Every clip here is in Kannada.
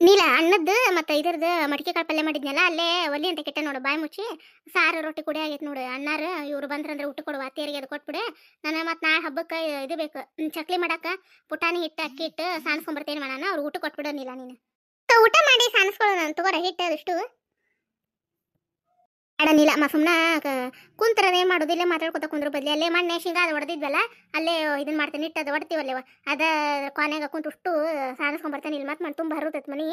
ನೀಲ ಅನ್ನದ್ದು ಮತ್ತೆ ಇದ್ರದ್ದು ಮಡಿಕೆ ಕಾಳು ಪಲ್ಯ ಮಾಡಿದ್ನಲ್ಲ ಅಲ್ಲೇ ಒಲಿ ಅಂತ ಕೆಟ್ಟ ನೋಡು ಬಾಯಿ ಮುಚ್ಚಿ ಸಾರು ರೊಟ್ಟಿ ಕುಡಿ ಆಗೈತೆ ನೋಡು ಅಣ್ಣಾರು ಇವ್ರು ಬಂದ್ರಂದ್ರೆ ಊಟ ಕೊಡುವ ಅತ್ತೇರಿಗೆ ಅದು ಕೊಟ್ಬಿಡು. ನಾನು ಮತ್ತೆ ನಾಳೆ ಹಬ್ಬಕ್ಕೆ ಇದು ಬೇಕು ಚಕ್ಲಿ ಮಾಡಾಕ ಪುಟಾಣಿ ಹಿಟ್ಟು ಅಕ್ಕಿ ಹಿಟ್ಟು ಸಾಣಿಸ್ಕೊಂಬರ್ತೇನೆ ಮಾಡೋಣ ಅವ್ರು ಊಟ ಕೊಟ್ಬಿಡು ನೀಲ ನೀನು ಊಟ ಮಾಡಿ ಸಾಣಿಸ್ಕೊಳ್ಳೋಣ ತಗೋರ ಹಿಟ್ಟು ಅದಿಷ್ಟು ಅಡನಿಲ್ಲ ಸುಮ್ಮನ ಕುಂತ್ರನೇ ಮಾಡೋದಿಲ್ಲ ಮಾತಾಡ್ಕೊತ ಕುಂದ್ರ ಬದ್ಲಿ ಅಲ್ಲೇ ಮಣ್ಣೆ ಶೇಂಗಾ ಅದು ಹೊಡೆದಿದ್ವಲ್ಲ ಅಲ್ಲೇ ಇದನ್ನ ಮಾಡ್ತೇನೆ ಇಟ್ಟು ಅದು ಹೊಡ್ತೀವಲ್ಲೇವ ಅದ ಕೊನೆಗೆ ಕುಂತು ಅಷ್ಟು ಸಾಣಿಸ್ಕೊಂಬರ್ತೇನೆ ಇಲ್ಲಿ ಮತ್ತೆ ತುಂಬ ಹರುತೈತೆ ಮನಿ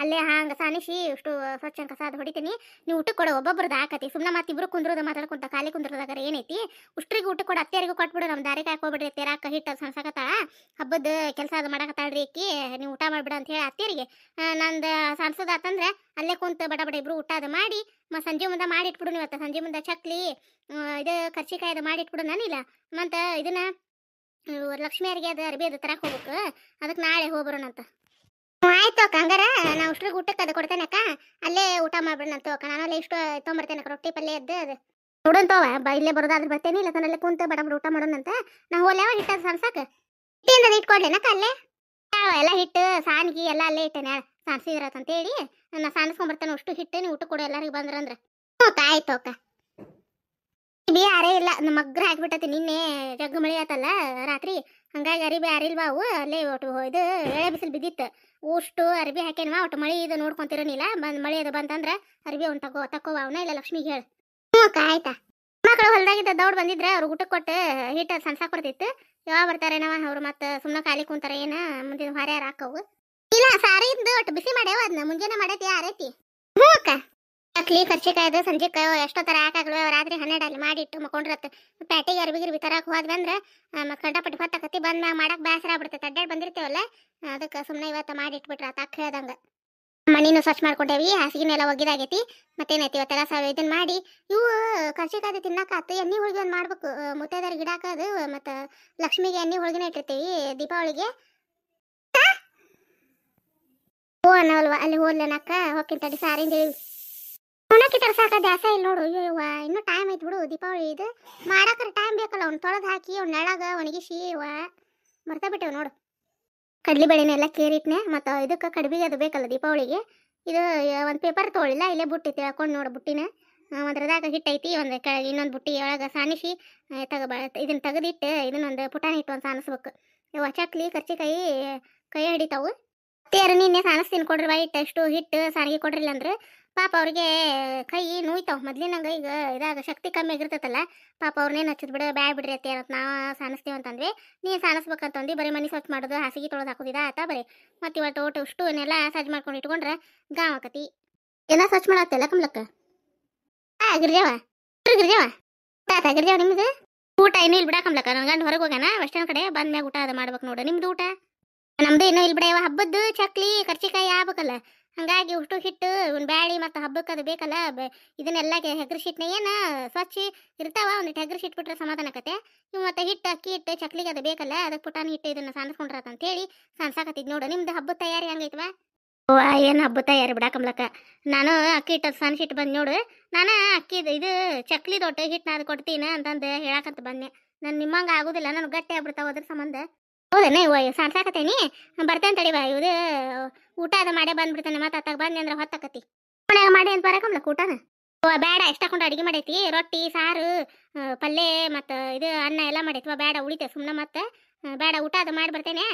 ಅಲ್ಲೇ ಹಂಗೆ ಸಾಣಿಸಿ ಅಷ್ಟು ಸ್ವಚ್ಛ ಕಸ ಅದು ಹೊಡಿತೀನಿ. ನೀವು ಊಟ ಕೊಡೋ ಒಬ್ಬೊಬ್ರದ್ದು ಹಾಕತಿ ಸುಮ್ಮನೆ ಮತ್ತೆ ಇಬ್ರು ಕುಂದ್ರದ ಮಾತಾಡ್ಕೊಂತ ಖಾಲಿ ಕುಂದ್ರದಾಗ ಏನೈತಿ ಉಷ್ಟ್ರಿಗೆ ಊಟ ಕೊಡು ಅತ್ತೆಯರಿಗೂ ಕೊಟ್ಬಿಡು. ನಮ್ಮ ದಾರಿಗೆ ಹಾಕೋಬಿಡ್ರಿ ತೆರಾಕ ಹಿಟ್ಟು ಅದು ಸಣ್ಸಕತ್ತ ಹಬ್ಬದ ಕೆಲಸ ಅದು ಮಾಡಕತ್ತಾಳ್ರಿ ಅಕ್ಕಿ ನೀವು ಊಟ ಮಾಡ್ಬಿಡ ಅಂತ ಹೇಳಿ ಅತ್ತೆಯರಿಗೆ ನಂದು ಸಣ್ಸೋದಾತಂದ್ರೆ ಅಲ್ಲೇ ಕುಂತು ಬಡ ಬಡ ಇಬ್ರು ಊಟ ಅದು ಮಾಡಿ ಸಂಜೆ ಮುಂದೆ ಮಾಡಿಟ್ಬಿಡು. ಇವತ್ತು ಸಂಜೆ ಮುಂದೆ ಚಕ್ಲಿ ಇದು ಕರ್ಚಿಕಾಯಿ ಅದು ಮಾಡಿಟ್ಬಿಡು ನಾನಿಲ್ಲ ಮತ್ತು ಇದನ್ನ ಲಕ್ಷ್ಮಿಯರಿಗೆ ಅದು ಅರ್ಬಿ ಅದು ತರಕ್ಕೆ ಹೋಗ್ಬೇಕು ಅದಕ್ಕೆ ನಾಳೆ ಹೋಗ್ಬರೋಣ ಅಂತ. ಆಯ್ತು ಅಕ್ಕ ಹಂಗಾರ ನಾವು ಅಷ್ಟ್ರಿಗೆ ಊಟಕ್ಕೆ ಅದು ಕೊಡ್ತೇನೆ ಅಕ್ಕ ಅಲ್ಲೇ ಊಟ ಮಾಡ್ಬಿಡೋಣಂತ ಅಕ್ಕ ನಾನು ಅಲ್ಲೇ ಇಷ್ಟು ತೊಗೊಂಬರ್ತೇನೆ ಅಕ್ಕ ರೊಟ್ಟಿ ಪಲ್ಯ ಎದ್ದು ಅದು ನೋಡೋಂತವ ಇಲ್ಲೇ ಬರೋದಾದ್ರೆ ಬರ್ತೇನೆ ಇಲ್ಲ ತನ್ನಲ್ಲೇ ಕುಂತು ಬಡ ಬಡ ಊಟ ಮಾಡೋಣಂತ. ನಾವು ಹೋಲ್ಯಾವ ಹಿಟ್ಟು ಸಾನ್ಸಾಕ ಹಿಟ್ಟಿಂದ ಇಟ್ಕೊಡ್ಲೇನಕ್ಕ ಅಲ್ಲೇ ಎಲ್ಲ ಹಿಟ್ಟು ಸಾನ್ಗಿ ಎಲ್ಲ ಅಲ್ಲೇ ಇಟ್ಟೇನೆ ಸಾನ್ಸಿದ್ರತಂತೇಳಿ ನಾನು ಸಾನಿಸ್ಕೊಂಬರ್ತಾನೆ ಅಷ್ಟು ಹಿಟ್ಟು ನೀವು ಊಟ ಕೊಡು ಎಲ್ಲರಿಗೂ ಬಂದ್ರಂದ್ರೆ. ಆಯ್ತು ಅಕ್ಕ ಬಿ ಯಾರೇ ಇಲ್ಲ ನಮ್ಮ ಮಗ್ರ ಹಾಕ್ಬಿಟ್ಟತಿ ನಿನ್ನೆ ಜಗ್ಗು ಮಳೆ ಆತಲ್ಲ ರಾತ್ರಿ ಹಂಗಾಗಿ ಅರಿಬಿ ಯಾರಿಲ್ವಾ ಅವು ಅಲ್ಲೇ ಒಟ್ಟು ಇದು ಎಳೆ ಬಿಸಿಲು ಬಿದ್ದಿತ್ತು ಅಷ್ಟು ಅರ್ಬಿ ಹಾಕೇನವ ಒಟ್ಟು ಮಳೆ ಇದು ನೋಡ್ಕೊಂತಿರೋನಿಲ್ಲ ಮಳೆ ಅದು ಬಂತಂದ್ರೆ ಅರ್ಬಿ ಒಂದು ತಗೋವ ಅವನ ಇಲ್ಲ ಲಕ್ಷ್ಮಿಗೆ ಹೇಳಿ. ಅಕ್ಕ ಆಯ್ತಾ ಮಕ್ಕಳು ಹೊಲ್ದಾಗಿದ್ದ ದೌಡ್ ಬಂದಿದ್ರೆ ಅವ್ರು ಊಟಕ್ಕೆ ಕೊಟ್ಟು ಹಿಟ್ಟು ಸಣ್ಸಾಕ್ ಬರ್ತಿತ್ತು ಯಾವಾಗ ಬರ್ತಾರೇನವ ಅವ್ರು ಮತ್ತೆ ಸುಮ್ಮನೆ ಖಾಲಿ ಕುಂತಾರ ಏನ ಮುಂದಿನ ಹೊರ ಯಾರು ಹಾಕವು ಇಲ್ಲ ಸಾರಿದ್ದು ಒಟ್ಟು ಬಿಸಿ ಮಾಡ್ಯಾವ ಅದನ್ನ ಮುಂಜಾನೆ ಮಾಡೈತಿ ಯಾರೈತಿ. ಹ್ಞೂ ಅಕ್ಕ ಚಕ್ಲಿ ಕರ್ಚಿಕಾಯ್ದು ಸಂಜೆಕ್ಕೆ ಎಷ್ಟೋ ಥರ ಹಾಕಾಗ್ಲು ರಾತ್ರಿ 12 ಅಲ್ಲಿ ಮಾಡಿಟ್ಟು ಮಕ್ಕೊಂಡ್ರತ್ತೆ ಪ್ಯಾಟಿಗೆ ಅರ್ಬಿಗಿರ್ಬಿ ತರಕ್ಕೆ ಹೋದ್ವಂದ್ರೆ ಮತ್ತೆ ಕಂಡಪಟ್ಟಿ ಹೊತ್ತಕತ್ತಿ ಬಂದ ಮಾಡಕ್ಕೆ ಬೇಸರ ಆಗ್ಬಿಡ್ತೈತೆ ಅಡ್ಡಾಡಿ ಬಂದಿರ್ತೇವಲ್ಲ ಅದಕ್ಕೆ ಸುಮ್ಮನೆ ಇವತ್ತು ಮಾಡಿಟ್ಬಿಟ್ರೆ ಆತ ಅಕ್ಕ ಹೇಳ್ದಂಗೆ ಮಣ್ಣಿನೂ ಸ್ವಚ್ಛ ಮಾಡ್ಕೊಂಡೇವಿ ಹಾಸಿಗೆನೆಲ್ಲ ಒಗ್ಗಿದಾಗೈತಿ ಮತ್ತೇನೈತಿ ಇವತ್ತೆಲ್ಲ ಇದನ್ನ ಮಾಡಿ ಇವು ಕರ್ಚಿಕಾಯ್ದು ತಿನ್ನಕಾತು ಎಣ್ಣೆ ಹೋಳಿಗೆ ಒಂದು ಮಾಡ್ಬೇಕು ಮುತ್ತೈದರಿಗೆ ಗಿಡಾಕದು ಮತ್ತು ಲಕ್ಷ್ಮಿಗೆ ಎಣ್ಣೆ ಹೋಳಿಗೆನ ಇಟ್ಟಿರ್ತೀವಿ ದೀಪಾವಳಿಗೆ. ಹೋ ಅನ್ನವಲ್ವ ಅಲ್ಲಿ ಹೋಗ್ಲೇನಕ್ಕ ಹೋಗ್ತೀನಿ ತಡಿ ಸಾರಿಂದ ಹೇಳಿ ಉಣ್ಣಕ್ಕಿಟ್ಟಾರ ಸಾಕ ದ್ಯಾಸ ಇಲ್ಲ ನೋಡು. ಅಯ್ಯವ್ವ ಇನ್ನೂ ಟೈಮ್ ಐತಿ ಬಿಡು ದೀಪಾವಳಿ ಇದು ಮಾಡಾಕ್ರೆ ಟೈಮ್ ಬೇಕಲ್ಲ ಅವ್ನು ತೊಳೆದು ಹಾಕಿ ಅವ್ನು ನೆಳಗ ಒಣಗಿಸಿ ಮರ್ತಾ ಬಿಟ್ಟೆವು ನೋಡು. ಕಡ್ಲಿ ಬೇಳೆನೆಲ್ಲ ಕೇರಿಟ್ನೆ ಮತ್ತು ಇದಕ್ಕೆ ಕಡ್ಬಿಗೆ ಅದು ಬೇಕಲ್ಲ ದೀಪಾವಳಿಗೆ. ಇದು ಒಂದು ಪೇಪರ್ ತೊಗೊಳಿಲ್ಲ ಇಲ್ಲೇ ಬುಟ್ಟಿ ಹಾಕೊಂಡು ನೋಡು ಬುಟ್ಟಿನ ಒಂದ್ರದಾಗ ಹಿಟ್ಟೈತಿ ಒಂದು ಇನ್ನೊಂದು ಬುಟ್ಟಿ ಒಳಗೆ ಸಾನಿಸಿ ಇದನ್ನು ತೆಗೆದಿಟ್ಟು ಇದನ್ನೊಂದು ಪುಟಾಣಿ ಹಿಟ್ಟು ಒಂದು ಸಾನಿಸ್ಬೇಕು. ಇವ ಚಕ್ಲಿ ಕರ್ಚಿಕಾಯಿ ಕೈ ಹಿಡಿತಾವು ತೇರು ನಿನ್ನೆ ಸಾನಿಸ್ತೀನಿ ಕೊಡ್ರಿ ವೈಟ್ ಅಷ್ಟು ಹಿಟ್ಟು ಸಾರಿಗೆ ಕೊಡ್ರಿಲ್ಲ ಅಂದ್ರೆ ಪಾಪ ಅವ್ರಿಗೆ ಕೈ ನೋಯ್ತಾವ ಮೊದ್ಲಿನಂಗೆ ಈಗ ಇದಾಗ ಶಕ್ತಿ ಕಮ್ಮಿ ಆಗಿರ್ತೈತಲ್ಲ ಪಾಪ ಅವ್ರನ್ನೇನು ಹಚ್ಚಿದ್ ಬಿಡು ಬ್ಯಾ ಬಿಡ್ರಿ ಅತ್ತೆ ನಾವು ಸಾನಿಸ್ತೀವಿ ಅಂತಂದ್ವಿ ನೀನು ಸಾನಿಸ್ಬೇಕಂತಂದು ಬರೀ ಮನೆ ಸ್ವಚ್ಛ ಮಾಡೋದು ಹಾಸಿಗೆ ತೊಳೆದು ಹಾಕೋದಿದ ಆತ ಬರೀ ಮತ್ತು ಇವತ್ತು ಒಟ್ಟು ಅಷ್ಟು ಇನ್ನೆಲ್ಲ ಸಜ್ಜು ಮಾಡ್ಕೊಂಡು ಇಟ್ಕೊಂಡ್ರೆ ಗಾವ್ ಆಕತಿ ಏನೋ ಸ್ವಚ್ಛ ಮಾಡತ್ತಲ್ಲ ಕಮ್ಲಕ್ಕ ಗಿರ್ಜವ ಗಿರ್ಜವ ಆತ ಗಿರ್ಜವ ನಿಮ್ದು ಊಟ ಇನ್ನೂ ಇಲ್ಲಿ ಬಿಡಾಕಮ್ಲಕ್ಕ ನನ್ನ ಗಂಡು ಹೊರಗೆ ಹೋಗ್ಯಾನ ವೆಸ್ಟರ್ನ್ ಕಡೆ ಬಂದ ಮ್ಯಾಗ ಊಟ ಅದು ಮಾಡ್ಬೇಕು ನೋಡು. ನಿಮ್ದು ಊಟ ನಮ್ದು ಇನ್ನೂ ಇಲ್ಲಿ ಬಿಡ ಹಬ್ಬದ್ದು ಚಕ್ಲಿ ಕರ್ಚಿಕಾಯಿ ಆಗ್ಬೇಕಲ್ಲ ಹಂಗಾಗಿ ಉಷ್ಟು ಹಿಟ್ಟು ಒಂದು ಬ್ಯಾಳಿ ಮತ್ತು ಹಬ್ಬಕ್ಕೆ ಅದು ಬೇಕಲ್ಲ ಇದನ್ನೆಲ್ಲ ಹೆಗ್ರ ಶೀಟ್ನ ಏನು ಸ್ವಚ್ಛ ಇರ್ತಾವ ಒಂದಿಟ್ಟು ಹೆಗ್ರ ಶೀಟ್ ಬಿಟ್ರೆ ಸಮಾಧಾನಕತೆ ಇವು ಮತ್ತು ಹಿಟ್ಟು ಅಕ್ಕಿ ಹಿಟ್ಟು ಚಕ್ಲಿಗೆ ಅದು ಬೇಕಲ್ಲ ಅದಕ್ಕೆ ಪುಟಾಣಿ ಹಿಟ್ಟು ಇದನ್ನು ಸಾನಿಸ್ಕೊಂಡ್ರತಂತೇಳಿ ಸಾನ್ಸಾಕತ್ತಿದ್ ನೋಡು. ನಿಮ್ದು ಹಬ್ಬದ ತಯಾರಿ ಹಂಗೈತವಾ? ಓ ಏನು ಹಬ್ಬದ ತಯಾರಿ ಬಿಡಾಕಮ್ಲಕ್ಕ ನಾನು ಅಕ್ಕಿ ಹಿಟ್ಟು ಸಾನಿಸಿಟ್ಟು ಬಂದು ನೋಡು ನಾನು ಅಕ್ಕಿದು ಇದು ಚಕ್ಲಿ ದೊಡ್ಡ ಹಿಟ್ಟನ್ನ ಅದು ಕೊಡ್ತೀನಿ ಅಂತಂದು ಹೇಳಕಂತ ಬಂದೆ. ನಾನು ನಿಮ್ಮಂಗೆ ಆಗೋದಿಲ್ಲ ನನಗೆ ಗಟ್ಟಿ ಆಗ್ಬಿಡ್ತಾವ ಅದ್ರ ಸಂಬಂಧ. ಹೌದೇನೆ ಸಾನ್ಸಾಕತ್ತೇನಿ ಬರ್ತೇನೆ ತಡಿವಾ ಇದು ಊಟ ಅದು ಮಾಡೇ ಬಂದ್ಬಿಡ್ತಾನೆ ಮತ್ತೆ ಅತ್ತಾಗ ಬಂದೆ ಅಂದ್ರೆ ಹೊತ್ತಕತಿ ಮನ್ಯಾಗ ಮಾಡಿ ಅಂತ ಬರಕಮ್ಲಕ್ಕ ಊಟನ ಬೇಡ ಎಷ್ಟಾಕೊಂಡು ಅಡುಗೆ ಮಾಡೈತಿ ರೊಟ್ಟಿ ಸಾರು ಪಲ್ಯ ಮತ್ತು ಇದು ಅನ್ನ ಎಲ್ಲ ಮಾಡೈತಿವ ಬೇಡ ಉಳಿತೆ ಸುಮ್ಮನೆ ಮತ್ತೆ ಬೇಡ ಊಟ ಅದು ಮಾಡಿ ಬರ್ತೇನೆ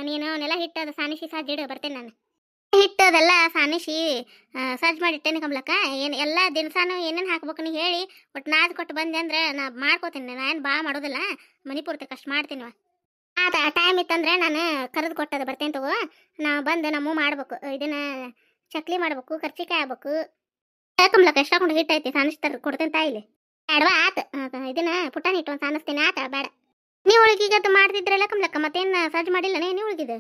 ನೀನು ಅವನ್ನೆಲ್ಲ ಹಿಟ್ಟು ಅದು ಸಾನಿಸಿ ಸಜ್ಜಿಡು ಬರ್ತೇನೆ ನಾನು ಹಿಟ್ಟು ಅದೆಲ್ಲ ಸಾನಿಸಿ ಸಜ್ಜು ಮಾಡಿಟ್ಟೇನೆ ಕಮ್ಲಕ್ಕ ಏನು ಎಲ್ಲ ದಿನಸಾನು ಏನೇನು ಹಾಕ್ಬೇಕು ನೀ ಹೇಳಿ ಒಟ್ಟು ನಾದ್ ಕೊಟ್ಟು ಬಂದೆ ಅಂದ್ರೆ ನಾ ಮಾಡ್ಕೋತೀನಿ ನಾನು ಭಾಳ ಮಾಡೋದಿಲ್ಲ ಮನೆ ಪೂರ್ತಿ ಕಷ್ಟ ಮಾಡ್ತೀನಿವ ಆತ ಟೈಮ್ ಇತ್ತಂದ್ರೆ ನಾನು ಕರೆದು ಕೊಟ್ಟದ ಬರ್ತೇನೆ ತಗೋ ನಾ ಬಂದು ನಮ್ಮ ಮಾಡ್ಬೇಕು ಇದನ್ನ ಚಕ್ಲಿ ಮಾಡ್ಬೇಕು ಕರ್ಚಿಕಾಯಿ ಆಗ್ಬೇಕು ಕಮ್ಲಕ್ಕ ಎಷ್ಟಾಕೊಂಡು ಹಿಟ್ಟೈತಿ ಸಾನಿಸ್ತಾರೆ ಕೊಡ್ತೇನೆ ತಾಯಿಲಿ ಬೇಡವಾ ಆತ ಇದನ್ನ ಪುಟಾಣಿ ಹಿಟ್ಟು ಒಂದು ಸಾನಿಸ್ತೀನಿ ಆತ ಬೇಡ ನೀವು ಉಳ್ಗಿಗತ್ತು ಮಾಡ್ತಿದ್ರಲ್ಲ ಕಮ್ಲಕ್ಕ ಮತ್ತೇನು ಸಜ್ಜು ಮಾಡಿಲ್ಲನೇ ನೀವು ಉಳ್ಗಿದ್ದು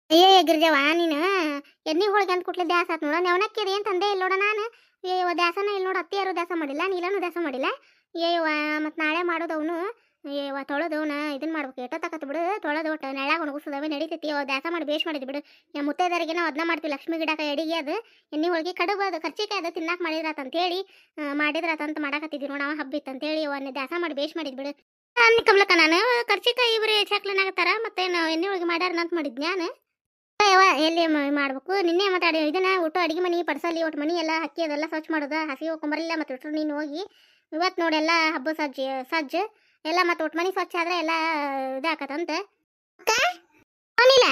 ಏ ಗಿರ್ಜವ ನೀನು ಎಣ್ಣೆ ಹೋಳಿಗೆ ಅಂತ ಕುಟ್ಲೆ ದ್ಯಾಸ ಆತ್ ನೋಡ ನೆವನಕ್ಕಿದೆ ಏನು ತಂದೆ ಇಲ್ಲ ನೋಡ ನಾನು ಏಯವ್ವ ದ್ಯಾಸನ ಇಲ್ಲ ನೋಡು ಅತ್ತಿಯಾರು ದ್ಯಾಸ ಮಾಡಿಲ್ಲ ನೀಲನೂ ದ್ಯಾಸ ಮಾಡಿಲ್ಲ ಏಯವ್ವ ಮತ್ತು ನಾಳೆ ಮಾಡೋದು ಅವನು ಏವ ತೊಳೆದವನ ಇದನ್ನ ಮಾಡ್ಬೇಕು ಎಷ್ಟೋ ತಕತ್ ಬಿಡು ತೊಳೆದು ಒಟ್ಟು ನೆಳಾಗ ಒಣಗಿಸೋದವೇ ನಡೀತೈತಿ ಅವು ದ್ಯಾಸ ಮಾಡಿ ಬೇಷ್ ಮಾಡಿದ್ ಬಿಡು ಮುತ್ತೈದರಿಗೆ ನಾವು ಅದನ್ನ ಮಾಡ್ತೀವಿ ಲಕ್ಷ್ಮಿ ಗಿಡಕ್ಕೆ ಅಡಿಗೆ ಅದು ಎಣ್ಣೆ ಹೋಳಿಗೆ ಕಡುಬು ಅದು ಕರ್ಚಿಕಾಯಿ ಅದು ತಿನ್ನಾಕ ಮಾಡಿದ್ರಾತಂತೇಳಿ ಮಾಡಿದ್ರಾತಂತ ಮಾಡಾಕತ್ತಿದ್ವಿ ನೋಡು ಅವ ಹಬ್ಬ ಇತ್ತಂತೇಳಿ ಅವನ್ನ ದ್ಯಾಸ ಮಾಡಿ ಬೇಷ್ ಮಾಡಿದ್ ಬಿಡು ಕಮ್ಲಕ್ಕ ನಾನು ಕರ್ಚಿಕಾಯಿ ಬರೀ ಚಕ್ಲಿನಾಗತ್ತಾರ ಮತ್ತೇನು ಎಣ್ಣೆ ಹೋಳಿಗೆ ಮಾಡ್ಯಾರನ ಅಂತ ಮಾಡಿದ್ ನಾನು ಯವ್ವ ಎಲ್ಲಿ ಮಾಡ್ಬೇಕು ನಿನ್ನೆ ಮಾತಾಡಿ ಇದನ್ನ ಒಟ್ಟು ಅಡಿಗೆ ಮನಿ ಪಡ್ಸಲಿ ಒಟ್ಟು ಮನಿ ಎಲ್ಲ ಹಕ್ಕಿ ಅದೆಲ್ಲ ಸ್ವಚ್ಛ ಮಾಡೋದು ಹಾಸಿಗೆ ಹೋಗ್ಕೊಂಬರಲಿಲ್ಲ ಮತ್ತೆ ಒಟ್ಟು ನೀನು ಹೋಗಿ ಇವತ್ತು ನೋಡಿ ಎಲ್ಲ ಹಬ್ಬ ಸಜ್ಜು ಎಲ್ಲ ಮತ್ತೆ ಒಟ್ಟು ಮನಿ ಸ್ವಚ್ಛ ಆದ್ರೆ ಎಲ್ಲ ಇದಾಕತ್ತಂತೆ ಅಕ್ಕ ಅವನಿಲ್ಲ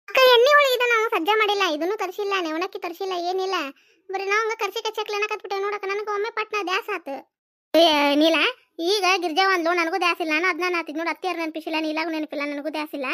ಅಕ್ಕ ಎಣ್ಣೆ ಹೋಳಿಗೆ ಇದು ನಾವು ಸಜ್ಜ ಮಾಡಿಲ್ಲ ಇದನ್ನು ತರಿಸಿಲ್ಲ ನೆವಣಕ್ಕಿ ತರಿಸಿಲ್ಲ ಏನಿಲ್ಲ ಬರೀ ನಾವು ಹಂಗ ಕರ್ಸಿ ಕಚ್ಚಕ್ಲ ಅನ್ನಕತ್ಬಿಟ್ಟೆ ನೋಡಕ್ಕ ನನಗೆ ಒಮ್ಮೆ ಪಟ್ನ ದ್ಯಾಸ ಆತು ನೀಲ ಈಗ ಗಿರ್ಜಾ ಒಂದ್ಲು ನನಗೂ ದ್ಯಾಸ ಇಲ್ಲ ನಾನು ಅದನ್ನ ನಾತಿದ್ ನೋಡು ಅತ್ತಿಯಾರು ನೆನಪಿಸಿಲ್ಲ ನೀಲಾಗೂ ನೆನಪಿಲ್ಲ ನನಗೂ ದ್ಯಾಸ ಇಲ್ಲ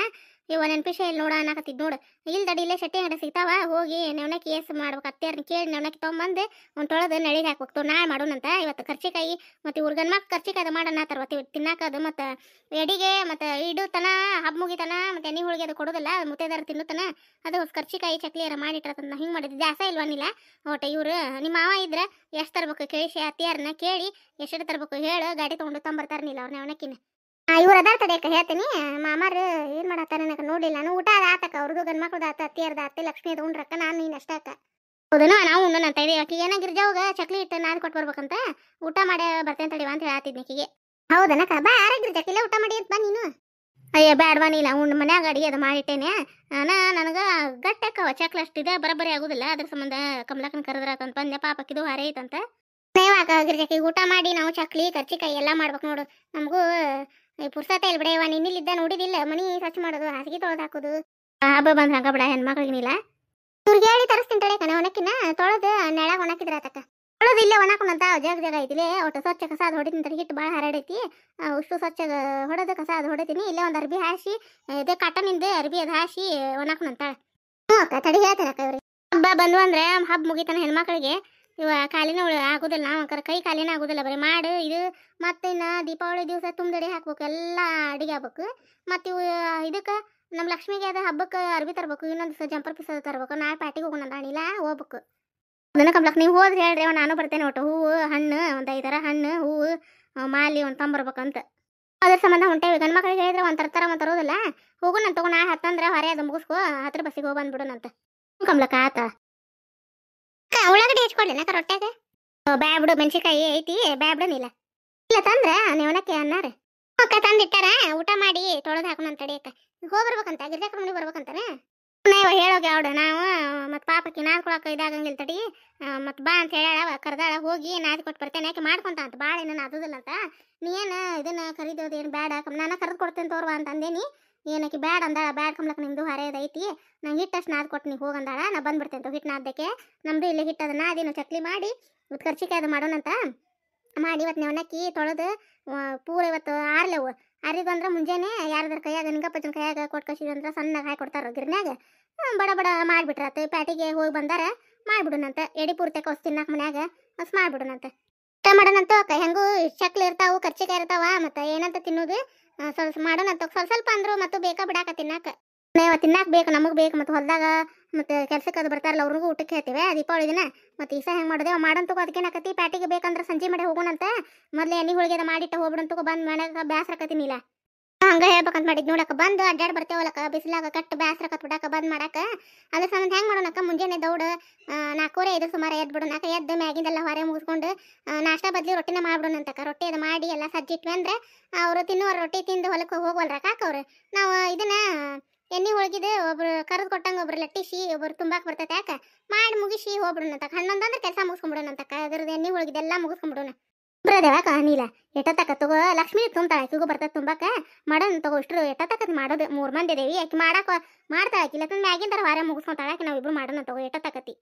ಇವ ನೆನಪಿಸ ಇಲ್ಲಿ ನೋಡ ಅನ್ನಕತ್ತಿದ್ ನೋಡು ಇಲ್ಲಿ ತಡಿ ಇಲ್ಲೇ ಶೆಟ್ಟಿ ಅಂಗಡಿ ಸಿಗ್ತಾವ ಹೋಗಿ ನೆವಣಕ್ಕಿ ಏಸ್ ಮಾಡ್ಬೇಕು ಅತ್ತಿಯಾರನ್ನ ಕೇಳಿ ನೆವಣಕ್ಕಿ ತೊಗೊಂಬಂದು ಒಂದು ತೊಳೆದು ನಳಿಗೆ ಹಾಕ್ಬೇಕು ನಾಳೆ ಮಾಡೋಣಂತ ಇವತ್ತು ಕರ್ಚಿಕಾಯಿ ಮತ್ತು ಇವ್ರ ಮಕ್ಕ ಕರ್ಚಿಕಾಯ್ದು ಮಾಡೋಣ ತರ್ವತ್ತು ತಿನ್ನಾಕದು ಮತ್ತು ಎಡಿಗೆ ಮತ್ತು ಇಡುತನ ಹಬ್ಬ ಮುಗಿತನ ಮತ್ತು ಎಣ್ಣೆ ಹೋಳಿಗೆ ಅದು ಕೊಡೋದಿಲ್ಲ ಮುತ್ತೈದಾರ ತಿನ್ನುತ್ತಾನ ಅದು ಕರ್ಚಿಕಾಯಿ ಚಕ್ಲಿಯಾರ ಮಾಡಿಟ್ಟಿರತ್ತಂತ ಹಿಂಗೆ ಮಾಡಿದ್ದು ದ್ಯಾಸ ಇಲ್ವನಿಲ್ಲ ಒಟ್ಟು ಇವ್ರು ನಿಮ್ಮ ಮಾವ ಇದ್ರೆ ಎಷ್ಟು ತರ್ಬೇಕು ಕೇಳಿಸಿ ಅತ್ತಿಯಾರನ್ನ ಕೇಳಿ ಎಷ್ಟು ತರ್ಬೇಕು ಹೇಳು ಗಾಡಿ ತೊಗೊಂಡು ತಂಬರ್ತಾರನಿಲ್ಲ ಅವ್ರ ನೆವಣಕ್ಕಿನ ಇವ್ರು ಅದಾರ ತಡೆಯಕ್ಕ ಹೇಳ್ತೀನಿ ಮಾಮಾರು ಏನು ಮಾಡತ್ತಾರ ನನಗೆ ನೋಡಿಲ್ಲ ನಾನು ಊಟ ಅದು ಆತಕ್ಕ ಅವ್ರದ್ದು ಗಂಡು ಮಕ್ಳದ್ದು ಆತ ಅತ್ತಿಯರ್ದು ಅತ್ತೆ ಲಕ್ಷ್ಮಿ ಅದು ಉಂಡ್ರಕ್ಕ ನಾನು ನೀನು ಅಷ್ಟಕ್ಕ ಹೌದನ ನಾವು ಉಣ್ಣನ ಅಂತ ಹೇಳಿ ಆಕಿಗೆ ಏನೋ ಗಿರ್ಜಾವಾಗ ಚಕ್ಲಿ ಇಟ್ಟು ನಾದ್ ಕೊಟ್ಟು ಬರ್ಬೇಕಂತ ಊಟ ಮಾಡಿ ಬರ್ತೇನೆ ತಡಿವ ಅಂತ ಹೇಳತ್ತಿದ್ನಿ ಆಕಿಗೆ ಹೌದನಕ್ಕ ಬಾ ಗಿರ್ಜಾ ಕಿಲ್ಲ ಊಟ ಮಾಡಿ ಅಂತ ಬಾ ನೀನು ಅಯ್ಯ ಬ್ಯಾಡ್ವಾ ನೀಲ್ಲ ಉಂಡು ಮನ್ಯಾಗ ಅಡಿಗೆ ಅದು ಮಾಡಿಟ್ಟೇನೆ ನನಗೆ ಗಟ್ಟಕ್ಕವ ಚಕ್ಲಿ ಅಷ್ಟಿದೆ ಬರಬರಿ ಆಗುದಿಲ್ಲ ಅದ್ರ ಸಂಬಂಧ ಕಮಲಕ್ಕನ ಕರೆದ್ರಾತಂತ ಬಂದೆ ಪಾಪಕ್ಕಿದು ಹಾರೇ ಐತಂತ ನೇವಾಕ ಗಿರ್ಜಾಕಿ ಊಟ ಮಾಡಿ ನಾವು ಚಕ್ಲಿ ಕರ್ಚಿಕಾಯಿ ಎಲ್ಲ ಮಾಡ್ಬೇಕು ನೋಡು ನಮಗೂ ಪುರ್ಸತೆ ಇಲ್ಲ ಬಿಡೇವ ನಿನ್ನಿಲ್ಲಿದ್ದ ನೋಡಿದಿಲ್ಲ ಮನಿ ಸ್ವಚ್ಛ ಮಾಡೋದು ಹಾಸಿಗೆ ತೊಳೆದು ಹಾಕೋದು ಹಬ್ಬ ಬಂದ್ ಹಂಗ ಬಿಡ ಹೆಣ್ಮಕ್ಳಿಗಿನಿಲ್ಲ ಇವ್ರಿಗೆ ಹೇಳಿ ತರಿಸ್ತೀನಿ ತಡೆ ಕಣ ಒಣಕಿನ ತೊಳೆದು ನೆಳಾಗ ಒಣಕಿದ್ರ ಆತಕ್ಕ ತೊಳೆದು ಇಲ್ಲೇ ಒಣಕೊಂಡಂತ ಜಾಗ ಐತಿಲಿ ಒಟ್ಟು ಸ್ವಚ್ಛ ಕಸ ಅದು ಹೊಡಿತೀನಿ ತಡಿ ಹಿಟ್ಟು ಭಾಳ ಹರಡೈತಿ ಅಷ್ಟು ಸ್ವಚ್ಛ ಹೊಡೆದು ಕಸ ಅದು ಹೊಡಿತೀನಿ ಇಲ್ಲೇ ಒಂದು ಅರ್ಬಿ ಹಾಸಿ ಇದೇ ಕಾಟನಿಂದ ಅರ್ಬಿ ಅದು ಹಾಸಿ ಒಣಕೊಂಡಂತಾಳ ಹ್ಞೂ ಅಕ್ಕ ತಡಿ ಹೇಳ್ತೇನಕ್ಕ ಇವ್ರಿಗೆ ಹಬ್ಬ ಬಂದು ಅಂದ್ರೆ ಹಬ್ಬ ಮುಗಿತಾನ ಹೆಣ್ಮಕ್ಳಿಗೆ ಇವ ಕಾಲಿನ ಆಗುದಿಲ್ಲ ನಾವು ಕೈ ಕಾಲಿನ ಆಗುದಿಲ್ಲ ಬರೀ ಮಾಡು ಇದು ಮತ್ತೆ ಇನ್ನು ದೀಪಾವಳಿ ದಿವಸ ತುಂಬದಡಿ ಹಾಕ್ಬೇಕು ಎಲ್ಲ ಅಡಿಗೆ ಆಗ್ಬೇಕು ಮತ್ತು ಇವು ಇದಕ್ಕೆ ನಮ್ಮ ಲಕ್ಷ್ಮಿಗೆ ಅದು ಹಬ್ಬಕ್ಕೆ ಅರ್ಬಿ ತರ್ಬೇಕು ಇನ್ನೊಂದು ದಿವಸ ಜಂಪರ್ ಪೀಸ್ ತರ್ಬೇಕು ನಾಳೆ ಪ್ಯಾಟಿಗೆ ಹೋಗೋಣ ಅಣಿಲ್ಲ ಹೋಗ್ಬೇಕು ಅದನ್ನ ಕಂಬ್ಲಕ್ ನೀವು ಹೋದ್ರೆ ಹೇಳ್ರಿ ನಾನು ಬರ್ತೇನೆ ಒಟ್ಟು ಹೂವು ಹಣ್ಣು ಒಂದು 5 ಥರ ಹಣ್ಣು ಹೂವು ಮಾಲಿ ಒಂದು ತಂಬರ್ಬೇಕಂತ ಅದ್ರ ಸಂಬಂಧ ಹೊಂಟೇವಿ ಗಂಡು ಮಕ್ಳಿಗೆ ಹೇಳಿದ್ರೆ ಒಂದು ತರ್ತಾರ ಒಂದು ತರೋದಿಲ್ಲ ಹೋಗೋಣ ತಗೋ ನಾಳೆ ಹತ್ತಂದ್ರೆ ಹೊರೆ ಅದು ಮುಗಿಸ್ಕೊ 10 ಬಸ್ಸಿಗೆ ಹೋಗಿ ಬಂದ್ಬಿಡೋಣಂತ ಕಂಬ್ಲಕ್ಕ ಆತ ಉಳ್ಳಾಗಡ್ಡಿ ಹೆಚ್ಕೊಡ್ಲಿನಕ್ಕ ರೊಟ್ಟಾಗ ಬ್ಯಾಬ್ಡು ಮೆಣಸಿಕಾಯಿ ಐತಿ ಬ್ಯಾಬ್ಡನಿಲ್ಲ ಇಲ್ಲ ತಂದ್ರ ನೆವಣಕ್ಕೆ ಅನ್ನಾರ ಅಕ್ಕ ತಂದಿಟ್ಟಾರ ಊಟ ಮಾಡಿ ತೊಳೆದು ಹಾಕೋಣ ಅಂತ ತಡಿಯಕ್ಕ ಹೋಗ್ಬರ್ಬೇಕಂತ ಗಿರ್ಜಾಕ ಮನೆಗೆ ಬರ್ಬೇಕಂತಾನೆ ನಾವು ಹೇಳೋಗಿ ಅವಡ ನಾವು ಮತ್ತು ಪಾಪಕ್ಕೆ ನಾದ್ಕೊಳಕ್ಕೆ ಇದಾಗಂಗಿಲ್ಲ ತಡಿ ಮತ್ತು ಬಾ ಅಂತ ಹೇಳ ಕರ್ದಾಳ ಹೋಗಿ ನಾದ್ ಕೊಟ್ಟು ಬರ್ತೇನೆ ಯಾಕೆ ಮಾಡ್ಕೊಂತ ಅಂತ ಭಾಳ ಏನೋ ಅದುದಿಲ್ಲ ಅಂತ ನೀನು ಇದನ್ನ ಕರಿದೋದು ಏನು ಬೇಡ ನಾನು ಕರೆದು ಕೊಡ್ತೇನೆ ತೋರ್ವ ಅಂತ ಅಂದೇನಿ ಏನಕ್ಕೆ ಬ್ಯಾಡ ಅಂದಾಳ ಬ್ಯಾಡ್ ಕಮ್ಲಕ್ಕೆ ನಿಮ್ದು ಹರಿಯೋದೈತಿ ನಂಗೆ ಹಿಟ್ಟಷ್ಟು ನಾದ್ ಕೊಟ್ಟು ನೀವು ಹೋಗಂದಾಳ ನಾ ಬಂದ್ಬಿಡ್ತೇನೆ ಹಿಟ್ಟು ನಾದಕ್ಕೆ ನಮ್ದು ಇಲ್ಲಿ ಹಿಟ್ಟು ಅದನ್ನ ಅದೇನು ಚಕ್ಲಿ ಮಾಡಿ ಮತ್ತು ಕರ್ಚಿಕಾಯಿ ಅದು ಮಾಡೋಣಂತ ಮಾಡಿ ಇವತ್ತು ನೆವಣಕ್ಕಿ ತೊಳೆದು ಪೂರ ಇವತ್ತು ಆರ್ಲೆವು ಆರಿಗೆ ಬಂದ್ರೆ ಮುಂಜಾನೆ ಯಾರ್ದಾರ ಕೈಯಾಗ ನಿಂಗಪ್ಪನ ಕೈಯಾಗ ಕೊಟ್ಟು ಕಸಿದಂದ್ರೆ ಸಣ್ಣಗೆ ಹಾಕಿ ಕೊಡ್ತಾರ ಗಿರ್ನ್ಯಾಗ ಬಡ ಬಡ ಮಾಡಿಬಿಟ್ರತ್ತೆ ಪ್ಯಾಟಿಗೆ ಹೋಗಿ ಬಂದಾರ ಮಾಡ್ಬಿಡೋಣಂತ ಎಡಿ ಪೂರ್ತಿ ಕೊಸ್ ತಿನ್ನಾಕ ಮನ್ಯಾಗ ಮಸ್ ಮಾಡ್ಬಿಡೋಣಂತ ಊಟ ಮಾಡೋಣಂತ ಹೆಂಗೂ ಚಕ್ಲಿ ಇರ್ತಾವು ಕರ್ಚಿಕಾಯಿ ಇರ್ತಾವ ಮತ್ತು ಏನಂತ ತಿನ್ನೋದು ಸ್ವಲ್ಪ ಮಾಡೋಣಂತ ಸ್ವಲ್ಪ ಅಂದ್ರು ಮತ್ತು ಬೇಕಾ ಬಿಡಾಕ ತಿನ್ನಾಕ ತಿನ್ನಾಕ ಬೇಕು ನಮಗೆ ಬೇಕು ಮತ್ತು ಹೊಲದಾಗ ಮತ್ತು ಕೆಲ್ಸಕ್ಕೆ ಅದು ಬರ್ತಾರಲ್ಲ ಅವ್ರಿಗೂ ಊಟಕ್ಕೆ ಹೇಳ್ತೇವೆ ದೀಪಾವಳಿ ದಿನ ಮತ್ತು ಈಸ ಹೆಂಗೆ ಮಾಡೋದೆ ಮಾಡಂತೂ ಅದಕ್ಕೇನಾಕತಿ ಪ್ಯಾಟಿಗೆ ಬೇಕಂದ್ರೆ ಸಂಜೆ ಮಾಡಿ ಹೋಗೋಣಂತ ಮೊದಲೇ ಎಣ್ಣೆ ಹೋಳಿಗೆ ಮಾಡಿಟ್ಟು ಹೋಗ್ಬಿಡಂತೂ ಬಂದು ಮನ್ಯಾಗ ಬ್ಯಾಸ್ರಕತ್ತೀನಿಲ್ಲ ಹಂಗೆ ಹೇಳ್ಬೇಕಂತ ಮಾಡಿದ್ ನೋಡಕ್ಕ ಬಂದು ಅಡ್ಡಾಡ್ ಬರ್ತೇವಲ್ಲಕ್ಕ ಬಿಸಿಲಾಗ ಕಟ್ಟು ಬ್ಯಾಸ್ರಕತ್ ಬಿಡಾಕ ಬಂದ್ ಮಾಡಾಕ ಅದ್ರ ಸಂಬಂಧ ಹೆಂಗೆ ಮಾಡೋಣಕ್ಕ ಮುಂಜಾನೆ ದೌಡ್ 4:45 ಸುಮಾರು ಎದ್ಬಿಡೋಣಕ್ಕ ಎದ್ದು ಮ್ಯಾಗಿಂದೆಲ್ಲ ಹೊರೆ ಮುಗಿಸ್ಕೊಂಡು ನಾಷ್ಟ ಬದ್ಲಿ ರೊಟ್ಟಿನ ಮಾಡ್ಬಿಡೋಣಂತಕ್ಕ ರೊಟ್ಟಿ ಅದು ಮಾಡಿ ಎಲ್ಲ ಸಜ್ಜಿಟ್ವಿ ಅಂದ್ರೆ ಅವರು ತಿನ್ನುವರು ರೊಟ್ಟಿ ತಿಂದು ಹೊಲಕ್ಕೆ ಹೋಗವಲ್ರ ಕಾಕವ್ರು ನಾವು ಇದನ್ನ ಎಣ್ಣೆ ಹೋಳಿಗಿದು ಒಬ್ರು ಕರೆದು ಕೊಟ್ಟಂಗೆ ಒಬ್ರು ಲಟ್ಟಿಸಿ ಒಬ್ರು ತುಂಬಾಕ್ ಬರ್ತೈತೆ ಯಾಕೆ ಮಾಡಿ ಮುಗಿಸಿ ಹೋಗ್ಬಿಡೋಣಂತಕ್ಕ ಹಣ್ಣೊಂದಂದ್ರೆ ಕೆಲಸ ಮುಗಿಸ್ಕೊಂಡ್ಬಿಡೋಣಂತಕ್ಕ ಅದ್ರದ್ದು ಎಣ್ಣೆ ಹೋಳಿಗಿದೆಲ್ಲ ಮುಗಿಸ್ಕೊಂಡ್ಬಿಡೋಣ ಬರೋದೇವಾಕ ನೀಲ ಎಟ್ಟತಕ್ಕ ತಗೋ ಲಕ್ಷ್ಮಿ ತುಂಬ್ತಾಳೆ ಆಕಿಗೂ ಬರ್ತದೆ ತುಂಬಾಕ ಮಾಡೋಣ ತಗೋ ಇಷ್ಟರು ಎಟ್ಟತಕ್ಕ ಮಾಡೋದು 3 ಮಂದಿ ದೇವಿ ಆಕಿ ಮಾಡಾಕ ಮಾಡ್ತಾಳೆ ಆಕಿ ಇಲ್ಲ ಮ್ಯಾಗಿಂದ ಹೊರ ಮುಗಿಸ್ಕೊಂತಾಳೆ ಆಕಿ ನಾವಿಬ್ರು ಮಾಡೋಣ ತಗೋ ಎಟ್ಟತಕ್ಕತಿ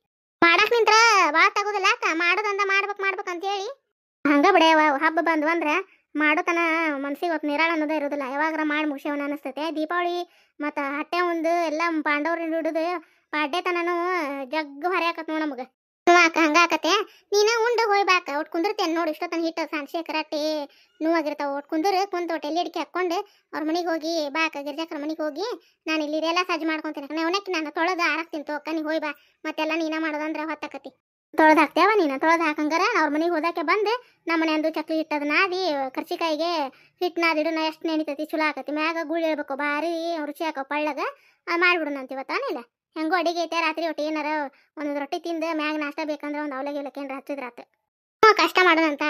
ಮಾಡಾಕ್ ನಿಂತ್ರ ಭಾಳ ತಗೋದಿಲ್ಲ ಅಕ್ಕ ಮಾಡೋದಂದ ಮಾಡ್ಬೇಕಂತ ಹೇಳಿ ಹಂಗ ಬಿಡೆಯವ ಹಬ್ಬ ಬಂದ್ವು ಅಂದ್ರೆ ಮಾಡೋತನ ಮನ್ಸಿಗೆ ಹೊತ್ತು ನಿರಾಳ ಅನ್ನೋದೇ ಇರೋದಿಲ್ಲ ಯಾವಾಗಾರ ಮಾಡಿ ಮುಗಿಸೋಣ ಅನಿಸ್ತೈತೆ ದೀಪಾವಳಿ ಮತ್ತು ಹಟ್ಟೆ ಒಂದು ಎಲ್ಲ ಪಾಂಡವ್ರು ಹಿಡಿದು ಪಾಡ್ಯತನೂ ಜಗ್ಗು ಹೊರೆಯಾಕತ್ ನೋಡು ನಮಗೆ ಹಂಗಾಕತೆ ನೀನ ಉಂಡು ಹೋಯ್ ಬಾಕ ಒಟ್ಟು ಕುಂದಿರ್ತೇನೆ ನೋಡಿ ಇಷ್ಟೊತ್ತನ ಹಿಟ್ಟು ಸಾಣಿಸಿ ಕರಾಟೆ ನೋವಾಗಿರ್ತಾವ ಒಟ್ಟು ಕುಂತು ಒಟ್ಟು ಎಲ್ಲಿ ಅಡಿಕೆ ಹಾಕ್ಕೊಂಡು ಅವ್ರ ಮನೆಗೆ ಹೋಗಿ ಬಾಕ ಗಿರ್ಜಾಕ್ರ ಮನೆಗೆ ಹೋಗಿ ನಾನು ಇಲ್ಲಿ ಇದೆಲ್ಲ ಸಜ್ಜು ಮಾಡ್ಕೊತೀನಿ ಅವನಕ್ಕೆ ನಾನು ತೊಳೆದು ಆರಾಕ್ತೀನಿ ತೋಕ ನೀ ಹೋಯ್ ಬಾ ಮತ್ತೆಲ್ಲ ನೀನ ಮಾಡೋದಂದ್ರೆ ಹೊತ್ತಾಕತಿ ತೊಳೆದು ಹಾಕ್ತೇವ ನೀನು ತೊಳೆದು ಹಾಕಂಗಾರ ಅವ್ರ ಮನೆಗೆ ಹೋದಾಕೆ ಬಂದು ನಮ್ಮ ಮನೆ ಅಂದು ಚಕ್ಲಿ ಹಿಟ್ಟದ ನಾದಿ ಕರ್ಚಿಕಾಯಿಗೆ ಹಿಟ್ಟು ನಾದಿಡು ಎಷ್ಟು ನೆನಿತೈತಿ ಚಲೋ ಆಕತಿ ಮ್ಯಾಗ ಗುಳಿ ಹೇಳ್ಬೇಕು ಭಾರಿ ರುಚಿ ಹಾಕೋ ಪಳ್ಳಗ ಮಾಡ್ಬಿಡೋಣ ಅಂತ ಇವತ್ತಾನಿಲ್ಲ ಹೆಂಗೋ ಅಡಿಗೆ ಐತೆ ರಾತ್ರಿ ಒಟ್ಟು ಏನಾರ ಒಂದೊಂದು ರೊಟ್ಟಿ ತಿಂದು ಮ್ಯಾಗ ನಾಷ್ಟ ಬೇಕಂದ್ರೆ ಒಂದು ಅವಲಕ್ಕಿ ಏನಾರ ಹಚ್ಚಿದ್ರಾತ ಕಷ್ಟ ಮಾಡೋಣಂತ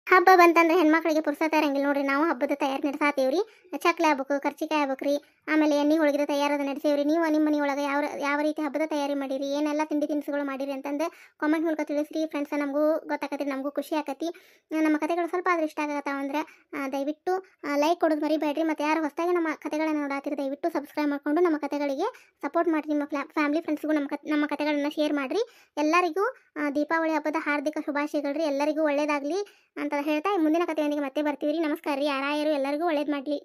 ಹಬ್ಬ ಬಂತಂದ್ರೆ ಹೆಣ್ಮಕ್ಳಿಗೆ ಪುರ್ಸತ್ತ ಇರಂಗಿಲ್ಲ ನೋಡ್ರಿ ನಾವು ಹಬ್ಬದ ತಯಾರಿ ನಡೆಸಾತೀವ್ರಿ ಚಕ್ಲಿ ಆಗ್ಬೇಕು, ಕರ್ಚಿಕಾಯಿ ಆಗ್ಬೇಕ್ರಿ. ಆಮೇಲೆ ಎಣ್ಣೆ ಹೋಳಿಗೆ ತಯಾರದ ನಡೆಸೇವ್ರಿ. ನೀವು ನಿಮ್ಮ ಮನೆ ಒಳಗೆ ಯಾವ ಯಾವ ರೀತಿ ಹಬ್ಬದ ತಯಾರಿ ಮಾಡಿರಿ, ಏನೆಲ್ಲ ತಿಂಡಿ ತಿನಿಸುಗಳು ಮಾಡಿರಿ ಅಂತಂದು ಕಾಮೆಂಟ್ ಮೂಲಕ ತಿಳಿಸ್ರಿ ಫ್ರೆಂಡ್ಸ್. ನಮಗೂ ಗೊತ್ತಾಕತಿ, ನಮಗೂ ಖುಷಿ ಆಕತಿ. ನಮ್ಮ ಕಥೆಗಳು ಸ್ವಲ್ಪ ಆದ್ರೆ ಇಷ್ಟ ಆಗತ್ತಾವ ಅಂದ್ರೆ ದಯವಿಟ್ಟು ಲೈಕ್ ಕೊಡೋದು ಮರಿಬೇಡ್ರಿ. ಮತ್ತು ಯಾರು ಹೊಸದಾಗಿ ನಮ್ಮ ಕಥೆಗಳನ್ನು ನೋಡಾತಿರಿ ದಯವಿಟ್ಟು ಸಬ್ಸ್ಕ್ರೈಬ್ ಮಾಡಿಕೊಂಡು ನಮ್ಮ ಕಥೆಗಳಿಗೆ ಸಪೋರ್ಟ್ ಮಾಡಿ. ನಿಮ್ಮ ಫ್ಯಾಮಿಲಿ ಫ್ರೆಂಡ್ಸ್ಗೂ ನಮ್ಮ ಕಥೆಗಳನ್ನು ಶೇರ್ ಮಾಡಿರಿ. ಎಲ್ಲರಿಗೂ ದೀಪಾವಳಿ ಹಬ್ಬದ ಹಾರ್ದಿಕ ಶುಭಾಶಯಗಳು. ಎಲ್ಲರಿಗೂ ಒಳ್ಳೇದಾಗಲಿ ಅಂತ ಹೇಳ್ತಾ ಮುಂದಿನ ಕಥೆಯೊಂದಿಗೆ ಮತ್ತೆ ಬರ್ತೀವಿ ರೀ. ನಮಸ್ಕಾರ ರೀ. ಯಾರಾಯರು ಎಲ್ಲರಿಗೂ ಒಳ್ಳೇದು ಮಾಡಲಿ.